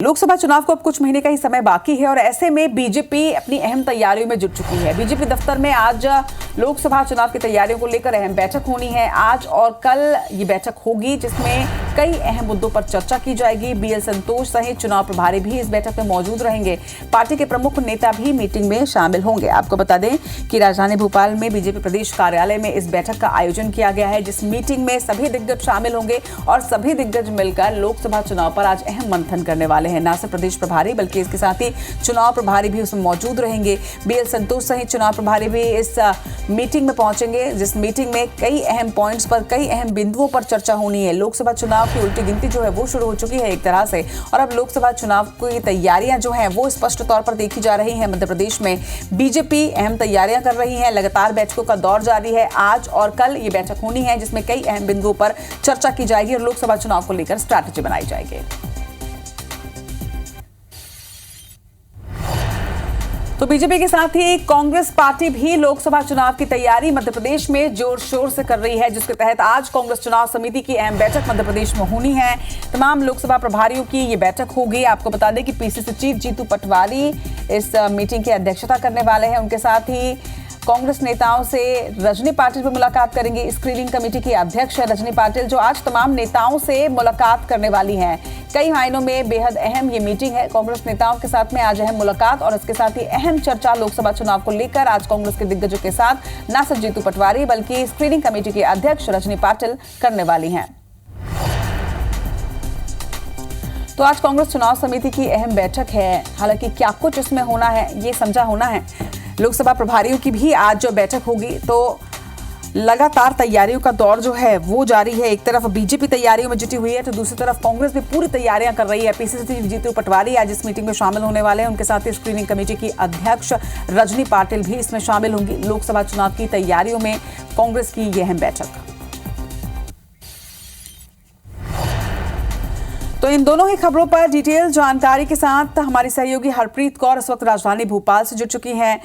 लोकसभा चुनाव को अब कुछ महीने का ही समय बाकी है और ऐसे में बीजेपी अपनी अहम तैयारियों में जुट चुकी है। बीजेपी दफ्तर में आज लोकसभा चुनाव की तैयारियों को लेकर अहम बैठक होनी है। आज और कल ये बैठक होगी जिसमें कई अहम मुद्दों पर चर्चा की जाएगी। बीएल संतोष सहित चुनाव प्रभारी भी इस बैठक में मौजूद रहेंगे। पार्टी के प्रमुख नेता भी मीटिंग में शामिल होंगे। आपको बता दें कि राजधानी भोपाल में बीजेपी प्रदेश कार्यालय में इस बैठक का आयोजन किया गया है, जिस मीटिंग में सभी दिग्गज शामिल होंगे और सभी दिग्गज मिलकर लोकसभा चुनाव पर आज अहम मंथन करने वाले हैं। न सिर्फ प्रदेश प्रभारी बल्कि इसके साथ ही चुनाव प्रभारी भी उसमें मौजूद रहेंगे। बीएल संतोष सहित चुनाव प्रभारी भी इस मीटिंग में पहुंचेंगे, जिस मीटिंग में कई अहम पॉइंट्स पर, कई अहम बिंदुओं पर चर्चा होनी है। लोकसभा चुनाव की उल्टी गिनती जो है वो शुरू हो चुकी है एक तरह से, और अब लोकसभा चुनाव की तैयारियां जो हैं वो स्पष्ट तौर पर देखी जा रही हैं। मध्य प्रदेश में बीजेपी अहम तैयारियां कर रही है। लगातार बैठकों का दौर जारी है। आज और कल ये बैठक होनी है जिसमें कई अहम बिंदुओं पर चर्चा की जाएगी और लोकसभा चुनाव को लेकर स्ट्रैटेजी बनाई जाएगी। तो बीजेपी के साथ ही कांग्रेस पार्टी भी लोकसभा चुनाव की तैयारी मध्य प्रदेश में जोर शोर से कर रही है, जिसके तहत आज कांग्रेस चुनाव समिति की अहम बैठक मध्य प्रदेश में होनी है। तमाम लोकसभा प्रभारियों की ये बैठक होगी। आपको बता दें कि पीसीसी चीफ जीतू पटवारी इस मीटिंग की अध्यक्षता करने वाले हैं। उनके साथ ही कांग्रेस नेताओं से रजनी पाटिल भी मुलाकात करेंगे। स्क्रीनिंग कमेटी की अध्यक्ष है रजनी पाटिल, जो आज तमाम नेताओं से मुलाकात करने वाली हैं। कई मायनों में बेहद अहम ये मीटिंग है। कांग्रेस नेताओं के साथ में आज अहम मुलाकात और इसके साथ ही अहम चर्चा लोकसभा चुनाव को लेकर आज कांग्रेस के दिग्गजों के साथ न सिर्फ जीतू पटवारी बल्कि स्क्रीनिंग कमेटी की अध्यक्ष रजनी पाटिल करने वाली हैं। तो आज कांग्रेस चुनाव समिति की अहम बैठक है। हालांकि क्या कुछ इसमें होना है ये समझा होना है। लोकसभा प्रभारियों की भी आज जो बैठक होगी, तो लगातार तैयारियों का दौर जो है वो जारी है। एक तरफ बीजेपी तैयारियों में जुटी हुई है तो दूसरी तरफ कांग्रेस भी पूरी तैयारियां कर रही है। पीसीसी चीफ जीतू पटवारी आज इस मीटिंग में शामिल होने वाले हैं। उनके साथ ही स्क्रीनिंग कमेटी की अध्यक्ष रजनी पाटिल भी इसमें शामिल होंगी। लोकसभा चुनाव की तैयारियों में कांग्रेस की यह अहम बैठक। तो इन दोनों ही खबरों पर डिटेल जानकारी के साथ हमारी सहयोगी हरप्रीत कौर इस वक्त राजधानी भोपाल से जुड़ चुकी हैं।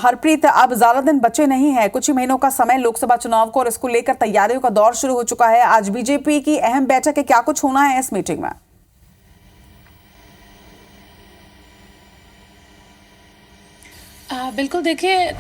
हरप्रीत, अब ज्यादा दिन बचे नहीं है, कुछ ही महीनों का समय लोकसभा चुनाव को, और इसको लेकर तैयारियों का दौर शुरू हो चुका है। आज बीजेपी की अहम बैठक है, क्या कुछ होना है इस मीटिंग में? बिल्कुल, देखिए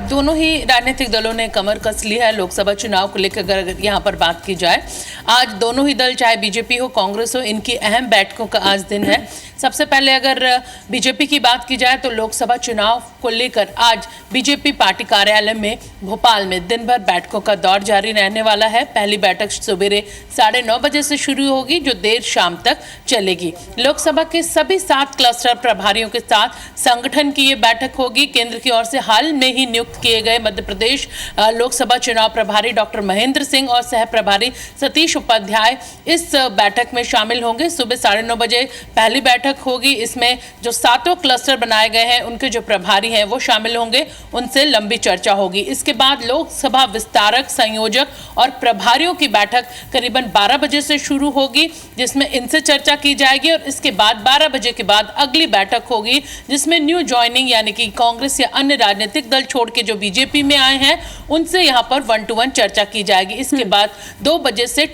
दोनों ही राजनीतिक दलों ने कमर कस ली है लोकसभा चुनाव को लेकर। अगर यहाँ पर बात की जाए, आज दोनों ही दल, चाहे बीजेपी हो कांग्रेस हो, इनकी अहम बैठकों का आज दिन है। सबसे पहले अगर बीजेपी की बात की जाए तो लोकसभा चुनाव को लेकर आज बीजेपी पार्टी कार्यालय में भोपाल में दिन भर बैठकों का दौर जारी रहने वाला है। पहली बैठक सवेरे 9:30 बजे से शुरू होगी जो देर शाम तक चलेगी। लोकसभा के सभी 7 क्लस्टर प्रभारियों के साथ संगठन की ये बैठक होगी। केंद्र की ओर से हाल में ही नियुक्त किए गए मध्य प्रदेश लोकसभा चुनाव प्रभारी डॉक्टर महेंद्र सिंह और सह प्रभारी सतीश उपाध्याय इस बैठक में शामिल होंगे। सुबह 9:30 बजे पहली बैठक होगी। इसमें जो 7 क्लस्टर बनाए गए हैं उनके जो प्रभारी हैं वो शामिल होंगे, उनसे लंबी चर्चा होगी। इसके बाद लोकसभा विस्तारक, संयोजक और प्रभारियों की बैठक करीबन 12 बजे से शुरू होगी, जिसमें इनसे चर्चा की जाएगी। और इसके बाद 12 बजे के बाद अगली बैठक होगी जिसमें न्यू ज्वाइनिंग यानी कि कांग्रेस या अन्य राजनीतिक दल छोड़ के जो बीजेपी में आए हैं उनसे यहाँ पर 1-to-1 चर्चा की जाएगी। इसके बाद 2 बजे से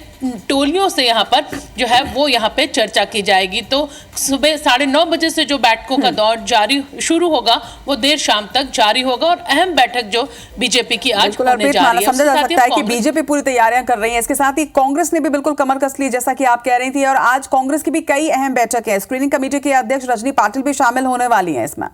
टोलियों से यहाँ पर जो है वो यहाँ पे चर्चा की जाएगी। तो सुबह 9:30 बजे से जो बैठकों का दौर जारी शुरू होगा वो देर शाम तक जारी होगा। और अहम बैठक जो बीजेपी की आज होने जा रही है, समझा जा सकता है कि बीजेपी पूरी तैयारियां कर रही है। इसके साथ ही कांग्रेस ने भी बिल्कुल कमर कस ली, जैसा कि आप कह रही थी, और आज कांग्रेस की भी कई अहम बैठक है। स्क्रीनिंग कमेटी के अध्यक्ष रजनी पाटिल भी शामिल होने वाली है इसमें।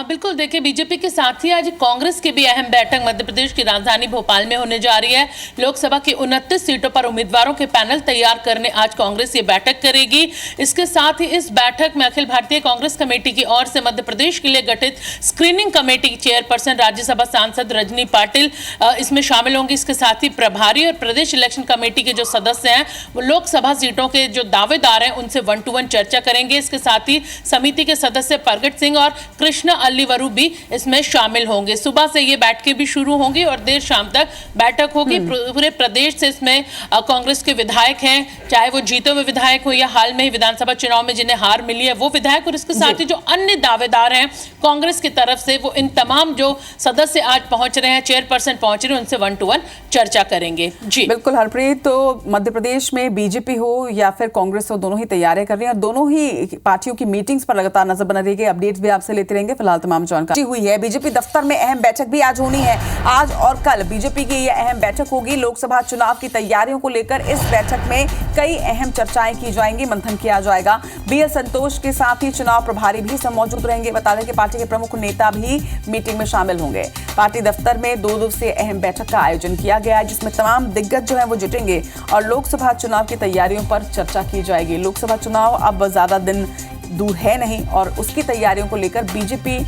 बिल्कुल, देखिए बीजेपी के साथ ही आज कांग्रेस की भी अहम बैठक मध्य प्रदेश की राजधानी भोपाल में होने जा रही है। लोकसभा की 29 सीटों पर उम्मीदवारों के पैनल तैयार करने आज कांग्रेस ये बैठक करेगी। इसके साथ ही इस बैठक में अखिल भारतीय कांग्रेस कमेटी की ओर से मध्य प्रदेश के लिए गठित स्क्रीनिंग कमेटी की चेयरपर्सन राज्यसभा सांसद रजनी पाटिल इसमें शामिल होंगी। इसके साथ ही प्रभारी और प्रदेश इलेक्शन कमेटी के जो सदस्य हैं वो लोकसभा सीटों के जो दावेदार हैं उनसे 1-to-1 चर्चा करेंगे। इसके साथ ही समिति के सदस्य प्रगट सिंह और कृष्णा अली वरू भी इसमें शामिल होंगे। सुबह से ये बैठकें भी शुरू होंगी और देर शाम तक बैठक होगी। पूरे प्रदेश से इसमें कांग्रेस के विधायक हैं, चाहे वो जीते हुए विधायक हो या हाल में ही विधानसभा चुनाव में जिन्हें हार मिली है वो विधायक, और इसके साथ ही जो अन्य दावेदार हैं कांग्रेस की तरफ से, वो इन तमाम जो सदस्य आज पहुंच रहे हैं, चेयरपर्सन पहुंच रहे हैं, उनसे 1-to-1 चर्चा करेंगे। जी बिल्कुल हरप्रीत, तो मध्य प्रदेश में बीजेपी हो या फिर कांग्रेस हो, दोनों ही तैयारियां कर रही हैं और दोनों ही पार्टियों की मीटिंग्स पर लगातार नजर बना रही है। अपडेट्स भी आपसे लेते रहेंगे। फिलहाल तमाम जानकारी हुई है। बीजेपी दफ्तर में अहम बैठक भी आज होनी है। आज और कल बीजेपी की यह अहम बैठक होगी। लोकसभा चुनाव की तैयारियों को लेकर इस बैठक में कई अहम चर्चाएं की जाएंगी, मंथन किया जाएगा। बीएल संतोष के साथ ही चुनाव प्रभारी भी सब मौजूद रहेंगे। बता दें कि पार्टी के प्रमुख नेता भी मीटिंग में शामिल होंगे। पार्टी दफ्तर में 2 दिवसीय अहम बैठक का आयोजन किया गया है, जिसमें तमाम दिग्गज जो है वो जुटेंगे और लोकसभा चुनाव की तैयारियों पर चर्चा की जाएगी। लोकसभा चुनाव अब ज्यादा दिन दूर है नहीं और उसकी तैयारियों को लेकर बीजेपी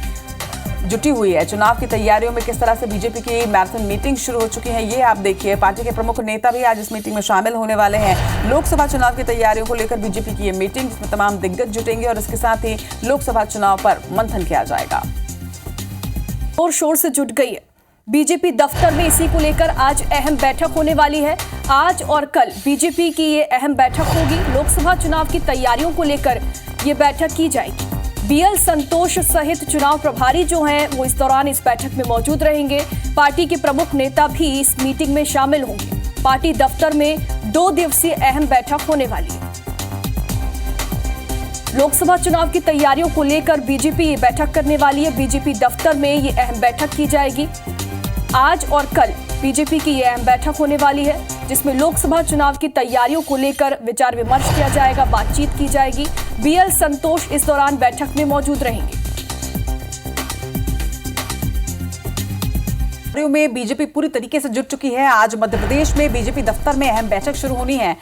जुटी हुई है। चुनाव की तैयारियों में किस तरह से बीजेपी की मैराथन मीटिंग शुरू हो चुकी है, ये आप देखिए। पार्टी के प्रमुख नेता भी आज इस मीटिंग में शामिल होने वाले हैं। लोकसभा चुनाव की तैयारियों को लेकर बीजेपी की ये मीटिंग, जिसमें तमाम दिग्गज जुटेंगे और इसके साथ ही लोकसभा चुनाव पर मंथन किया जाएगा। और शोर से जुट गई है बीजेपी दफ्तर में। इसी को लेकर आज अहम बैठक होने वाली है। आज और कल बीजेपी की ये अहम बैठक होगी। लोकसभा चुनाव की तैयारियों को लेकर ये बैठक की जाएगी। बीएल संतोष सहित चुनाव प्रभारी जो हैं वो इस दौरान इस बैठक में मौजूद रहेंगे। पार्टी के प्रमुख नेता भी इस मीटिंग में शामिल होंगे। पार्टी दफ्तर में 2 दिवसीय अहम बैठक होने वाली है। लोकसभा चुनाव की तैयारियों को लेकर बीजेपी ये बैठक करने वाली है। बीजेपी दफ्तर में ये अहम बैठक की जाएगी। आज और कल बीजेपी की ये अहम बैठक होने वाली है, जिसमें लोकसभा चुनाव की तैयारियों को लेकर विचार विमर्श किया जाएगा, बातचीत की जाएगी। बीएल संतोष इस दौरान बैठक में मौजूद रहेंगे। में बीजेपी पूरी तरीके से जुट चुकी है। आज मध्य प्रदेश में बीजेपी दफ्तर में अहम बैठक शुरू होनी है।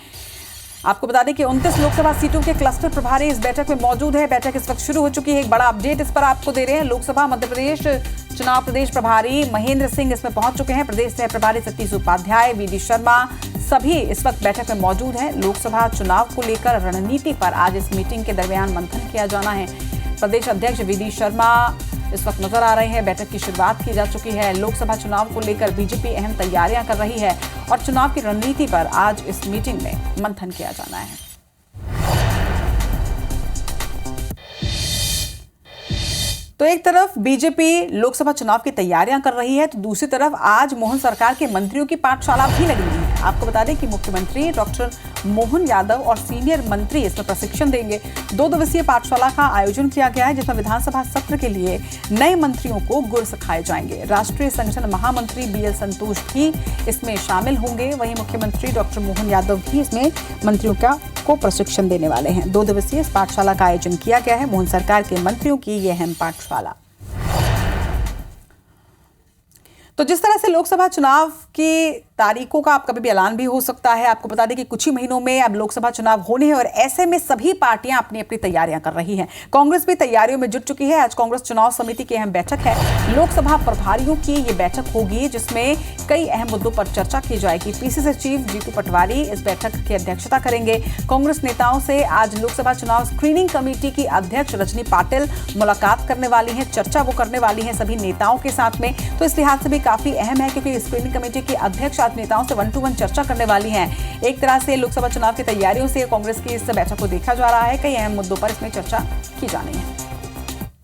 आपको बता दें कि 29 लोकसभा सीटों के क्लस्टर प्रभारी इस बैठक में मौजूद है। बैठक इस वक्त शुरू हो चुकी है। एक बड़ा अपडेट इस पर आपको दे रहे हैं। लोकसभा मध्य प्रदेश चुनाव प्रदेश प्रभारी महेंद्र सिंह इसमें पहुंच चुके हैं। प्रदेश सह प्रभारी सतीश उपाध्याय, वीडी शर्मा सभी इस वक्त बैठक में मौजूद हैं। लोकसभा चुनाव को लेकर रणनीति पर आज इस मीटिंग के दरमियान मंथन किया जाना है। प्रदेश अध्यक्ष वीडी शर्मा इस वक्त नजर आ रहे हैं। बैठक की शुरुआत की जा चुकी है। लोकसभा चुनाव को लेकर बीजेपी अहम तैयारियां कर रही है और चुनाव की रणनीति पर आज इस मीटिंग में मंथन किया जाना है। तो एक तरफ बीजेपी लोकसभा चुनाव की तैयारियां कर रही है, तो दूसरी तरफ आज मोहन सरकार के मंत्रियों की पाठशाला भी लगी हुई है। आपको बता दें कि मुख्यमंत्री डॉक्टर मोहन यादव और सीनियर मंत्री इसमें प्रशिक्षण देंगे। 2 दिवसीय पाठशाला का आयोजन किया गया है, जिसमें विधानसभा सत्र के लिए नए मंत्रियों को गुर सिखाए जाएंगे। राष्ट्रीय संगठन महामंत्री बीएल संतोष भी इसमें शामिल होंगे। वहीं मुख्यमंत्री डॉक्टर मोहन यादव भी इसमें मंत्रियों को प्रशिक्षण देने वाले हैं। 2 दिवसीय इस पाठशाला का आयोजन किया गया है। मोहन सरकार के मंत्रियों की यह अहम पाठशाला। तो जिस तरह से लोकसभा चुनाव की तारीखों का आप कभी भी ऐलान भी हो सकता है। आपको बता दें कि कुछ ही महीनों में अब लोकसभा चुनाव होने हैं और ऐसे में सभी पार्टियां अपनी अपनी तैयारियां कर रही हैं। कांग्रेस भी तैयारियों में जुट चुकी है। आज कांग्रेस चुनाव समिति की अहम बैठक है। लोकसभा प्रभारियों की ये बैठक होगी, जिसमें कई अहम मुद्दों पर चर्चा की जाएगी। पीसीसी चीफ जीतू पटवारी इस बैठक की अध्यक्षता करेंगे। कांग्रेस नेताओं से आज लोकसभा चुनाव स्क्रीनिंग कमेटी की अध्यक्ष रजनी पाटिल मुलाकात करने वाली है। चर्चा वो करने वाली है सभी नेताओं के साथ में। तो इस लिहाज से भी काफी अहम है, क्योंकि स्क्रीनिंग कमेटी की अध्यक्ष नेताओं से 1-to-1 चर्चा करने वाली हैं। एक तरह से लोकसभा चुनाव की तैयारियों से कांग्रेस की इस बैठक को देखा जा रहा है। कई अहम मुद्दों पर इसमें चर्चा की जानी है।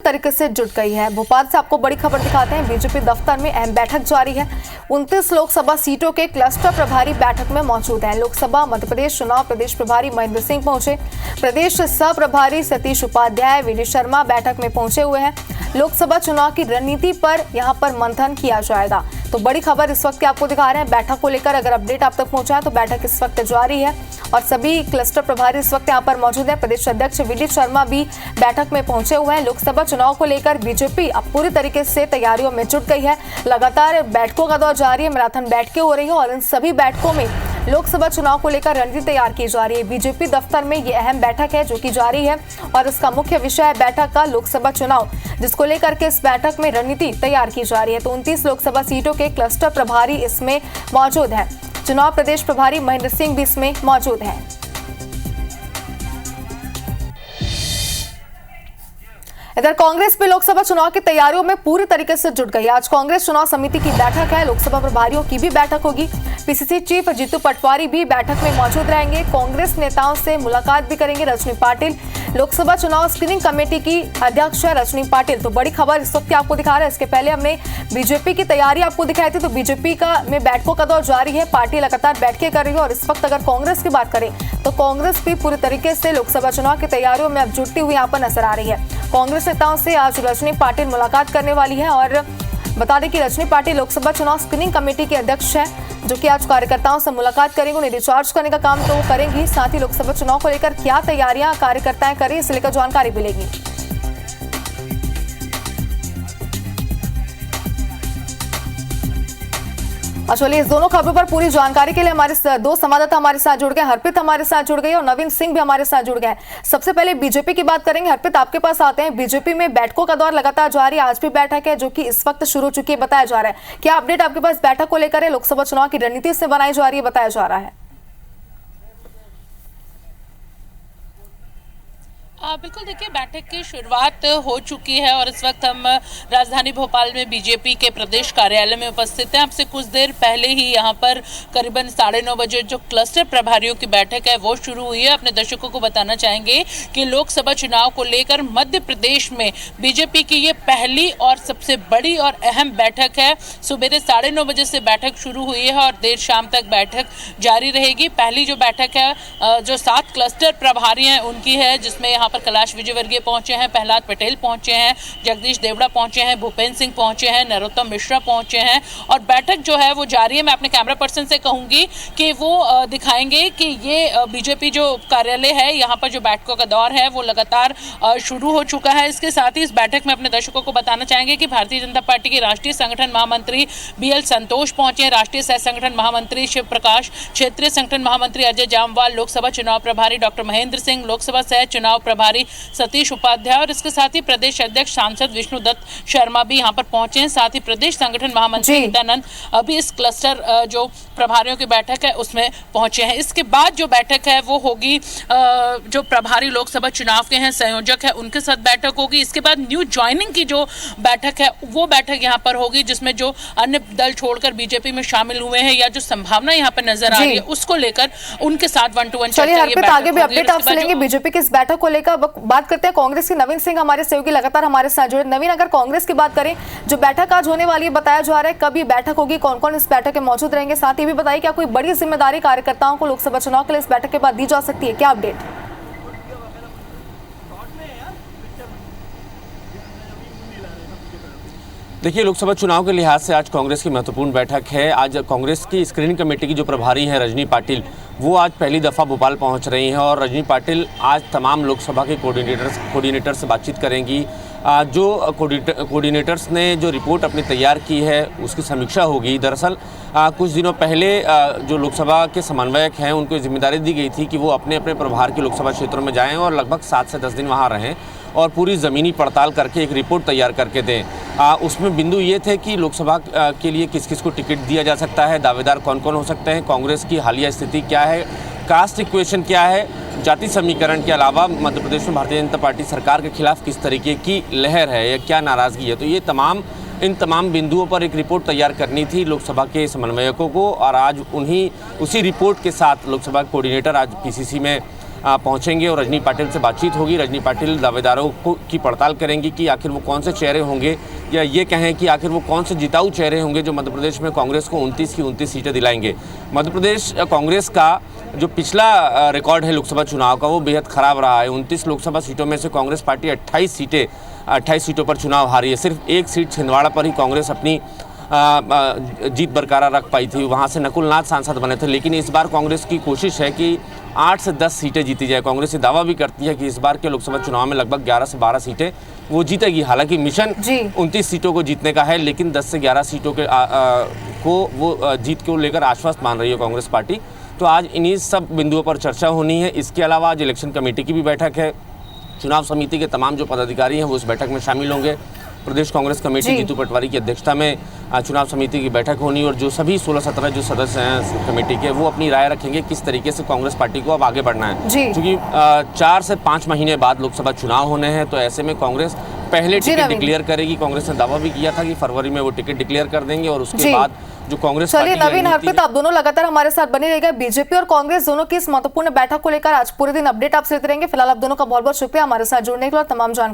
तरीके से जुट गई है। भोपाल से आपको बड़ी खबर दिखाते हैं। बीजेपी दफ्तर में अहम बैठक जारी है। 29 लोकसभा सीटों के क्लस्टर प्रभारी बैठक में मौजूद हैं। लोकसभा मध्य प्रदेश चुनाव प्रदेश प्रभारी महेंद्र सिंह पहुंचे। प्रदेश सह प्रभारी सतीश उपाध्याय, वीडी शर्मा बैठक में पहुंचे हुए हैं। लोकसभा चुनाव की रणनीति पर यहां पर मंथन किया जाएगा। तो बड़ी खबर इस वक्त आपको दिखा रहे हैं। बैठक को लेकर अगर अपडेट आप तक पहुंचा है तो बैठक इस वक्त जारी है और सभी क्लस्टर प्रभारी इस वक्त यहां पर मौजूद हैं। प्रदेश अध्यक्ष वीडी शर्मा भी बैठक में पहुंचे हुए हैं। लोकसभा चुनाव को लेकर बीजेपी अब पूरी तरीके से तैयारियों में जुट गई है। लगातार बैठकों का दौर जारी है। मैराथन बैठकें हो रही है और इन सभी बैठकों में लोकसभा चुनाव को लेकर रणनीति तैयार की जा रही है। बीजेपी दफ्तर में ये अहम बैठक है जो कि जारी है और इसका मुख्य विषय है बैठक का लोकसभा चुनाव, जिसको लेकर के इस बैठक में रणनीति तैयार की जा रही है। तो 29 लोकसभा सीटों के क्लस्टर प्रभारी इसमें मौजूद है। चुनाव प्रदेश प्रभारी महेंद्र सिंह भी इसमें मौजूद हैं। इधर कांग्रेस भी लोकसभा चुनाव की तैयारियों में पूरी तरीके से जुट गई। आज कांग्रेस चुनाव समिति की बैठक है, लोकसभा प्रभारियों की भी बैठक होगी। पीसीसी चीफ जीतू पटवारी भी बैठक में मौजूद रहेंगे। कांग्रेस नेताओं से मुलाकात भी करेंगे रजनी पाटिल। लोकसभा चुनाव स्क्रीनिंग कमेटी की अध्यक्ष है रजनी पाटिल। तो बड़ी खबर इस वक्त आपको दिखा रहे हैं। इसके पहले हमने बीजेपी की तैयारी आपको दिखाई थी, तो बीजेपी में बैठकों का दौर जारी है। पार्टी लगातार बैठकें कर रही है और इस वक्त अगर कांग्रेस की बात करें तो कांग्रेस भी पूरी तरीके से लोकसभा चुनाव की तैयारियों में अब जुटती हुई यहाँ पर नजर आ रही है। कांग्रेस नेताओं से आज रजनी पाटिल मुलाकात करने वाली है और बता दें कि रजनी पाटिल लोकसभा चुनाव स्क्रीनिंग कमेटी के अध्यक्ष है, जो कि आज कार्यकर्ताओं से मुलाकात करेंगे, उन्हें रिचार्ज करने का काम तो वो करेंगी। साथ ही लोकसभा चुनाव को लेकर क्या तैयारियां कार्यकर्ताएं करें, इसे लेकर जानकारी मिलेगी। चलिए इस दोनों खबरों पर पूरी जानकारी के लिए हमारे दो संवाददाता हमारे साथ जुड़ गए। हरप्रीत हमारे साथ जुड़ गई और नवीन सिंह भी हमारे साथ जुड़ गए। सबसे पहले बीजेपी की बात करेंगे। हरप्रीत, आपके पास आते हैं। बीजेपी में बैठकों का दौर लगातार जारी है, आज भी बैठक है जो कि इस वक्त शुरू हो चुकी है बताया जा रहा है। क्या अपडेट आपके पास बैठक को लेकर है? लोकसभा चुनाव की रणनीति से बनाई जा रही है बताया जा रहा है। बिल्कुल, देखिए बैठक की शुरुआत हो चुकी है और इस वक्त हम राजधानी भोपाल में बीजेपी के प्रदेश कार्यालय में उपस्थित हैं। आपसे कुछ देर पहले ही यहाँ पर करीबन 9:30 बजे जो क्लस्टर प्रभारियों की बैठक है वो शुरू हुई है। अपने दर्शकों को बताना चाहेंगे कि लोकसभा चुनाव को लेकर मध्य प्रदेश में बीजेपी की ये पहली और सबसे बड़ी और अहम बैठक है। सुबह 9:30 बजे से बैठक शुरू हुई है और देर शाम तक बैठक जारी रहेगी। पहली जो बैठक है जो 7 क्लस्टर प्रभारी हैं उनकी है, जिसमें यहाँ पर कैलाश विजयवर्गीय पहुंचे हैं, प्रहलाद पटेल पहुंचे हैं, जगदीश देवड़ा पहुंचे हैं, भूपेंद्र सिंह पहुंचे हैं, नरोत्तम मिश्रा पहुंचे हैं और बैठक जो है वो जारी है। मैं अपने कैमरा पर्सन से कहूंगी कि वो दिखाएंगे कि ये बीजेपी जो कार्यालय है यहाँ पर जो बैठकों का दौर है वो लगातार शुरू हो चुका है। इसके साथ ही इस बैठक में अपने दर्शकों को बताना चाहेंगे कि भारतीय जनता पार्टी के राष्ट्रीय संगठन महामंत्री BL संतोष पहुंचे हैं, राष्ट्रीय सह संगठन महामंत्री शिव प्रकाश, क्षेत्रीय संगठन महामंत्री अजय जामवाल, लोकसभा चुनाव प्रभारी डॉक्टर महेंद्र सिंह, लोकसभा सह चुनाव प्रभारी सतीश उपाध्याय और इसके साथ ही प्रदेश अध्यक्ष सांसद विष्णुदत्त शर्मा भी यहाँ पर पहुंचे हैं। साथ ही प्रदेश संगठन महामंत्री नित्यानंद अभी इस क्लस्टर जो प्रभारियों की बैठक है उसमें पहुंचे हैं। इसके बाद जो बैठक है वो होगी जो प्रभारी लोकसभा चुनाव के हैं, संयोजक है, उनके साथ बैठक होगी। इसके बाद न्यू ज्वाइनिंग की जो बैठक है वो बैठक यहाँ पर होगी, जिसमें जो अन्य दल छोड़कर बीजेपी में शामिल हुए हैं या जो संभावना यहाँ पर नजर आ रही है उसको लेकर उनके साथ 1-to-1 चर्चा। आगे भी अपडेट आपसे लेंगे बीजेपी की इस बैठक को लेकर। बात करते हैं कांग्रेस की। नवीन सिंह हमारे सहयोगी लगातार हमारे साथ जुड़े। नवीन, अगर कांग्रेस की बात करें, जो बैठक आज होने वाली है बताया जा रहा है, कब ये बैठक होगी, कौन कौन इस बैठक में मौजूद रहेंगे, साथ ही भी बताइए क्या कोई बड़ी जिम्मेदारी कार्यकर्ताओं को लोकसभा चुनाव के लिए इस बैठक के बाद दी जा सकती है? क्या अपडेट? देखिए, लोकसभा चुनाव के लिहाज से आज कांग्रेस की महत्वपूर्ण बैठक है। आज कांग्रेस की स्क्रीनिंग कमेटी की जो प्रभारी हैं रजनी पाटिल, वो आज पहली दफ़ा भोपाल पहुंच रही हैं और रजनी पाटिल आज तमाम लोकसभा के कोऑर्डिनेटर से बातचीत करेंगी। जो कोऑर्डिनेटर्स ने जो रिपोर्ट अपनी तैयार की है उसकी समीक्षा होगी। दरअसल कुछ दिनों पहले जो लोकसभा के समन्वयक हैं उनको जिम्मेदारी दी गई थी कि वो अपने अपने प्रभार के लोकसभा क्षेत्रों में जाएं और लगभग 7 से 10 दिन वहां रहें और पूरी ज़मीनी पड़ताल करके एक रिपोर्ट तैयार करके दें। उसमें बिंदु ये थे कि लोकसभा के लिए किस किस को टिकट दिया जा सकता है, दावेदार कौन कौन हो सकते हैं, कांग्रेस की हालिया स्थिति क्या है, कास्ट इक्वेशन क्या है, जाति समीकरण के अलावा मध्य प्रदेश में भारतीय जनता पार्टी सरकार के खिलाफ किस तरीके की लहर है या क्या नाराज़गी है। तो ये इन तमाम बिंदुओं पर एक रिपोर्ट तैयार करनी थी लोकसभा के समन्वयकों को और आज उसी रिपोर्ट के साथ लोकसभा कोऑर्डिनेटर आज पीसीसी में पहुंचेंगे और रजनी पाटिल से बातचीत होगी। रजनी पाटिल दावेदारों की पड़ताल करेंगी कि आखिर वो कौन से चेहरे होंगे या ये कहें कि आखिर वो कौन से जिताऊ चेहरे होंगे जो मध्य प्रदेश में कांग्रेस को 29 की 29 सीटें दिलाएंगे। मध्य प्रदेश कांग्रेस का जो पिछला रिकॉर्ड है लोकसभा चुनाव का वो बेहद ख़राब रहा है। 29 लोकसभा सीटों में से कांग्रेस पार्टी 28 सीटों पर चुनाव हारी है। सिर्फ एक सीट छिंदवाड़ा पर ही कांग्रेस अपनी जीत बरकरार रख पाई थी। वहाँ से नकुल नाथ सांसद बने थे। लेकिन इस बार कांग्रेस की कोशिश है कि 8 से 10 सीटें जीती जाए। कांग्रेस ये दावा भी करती है कि इस बार के लोकसभा चुनाव में लगभग 11 से 12 सीटें वो जीतेगी। हालांकि मिशन 29 सीटों को जीतने का है, लेकिन 10 से 11 सीटों के को वो जीत को लेकर आश्वस्त मान रही है कांग्रेस पार्टी। तो आज इन्हीं सब बिंदुओं पर चर्चा होनी है। इसके अलावा आज इलेक्शन कमेटी की भी बैठक है। चुनाव समिति के तमाम जो पदाधिकारी हैं वो इस बैठक में शामिल होंगे। प्रदेश कांग्रेस कमेटी जीतू पटवारी की अध्यक्षता में चुनाव समिति की बैठक होनी और जो सभी 16-17 जो सदस्य हैं कमेटी के वो अपनी राय रखेंगे किस तरीके से कांग्रेस पार्टी को अब आगे बढ़ना है। क्योंकि 4 से 5 महीने बाद लोकसभा चुनाव होने हैं, तो ऐसे में कांग्रेस पहले जी, टिकट नवीन। डिक्लेयर करेगी। कांग्रेस ने दावा भी किया था कि फरवरी में वो टिकट डिक्लेयर कर देंगे और उसके जी। बाद जो कांग्रेस चलिए पार्टी की नवीन, रणनीति हरप्रीत, आप दोनों लगातार हमारे साथ बने रहिएगा। बीजेपी और कांग्रेस दोनों की इस महत्वपूर्ण बैठक को लेकर आज पूरे दिन अपडेट आपसे लेते रहेंगे। फिलहाल आप दोनों का बहुत बहुत शुक्रिया हमारे साथ जुड़ने के लिए और तमाम जानकारी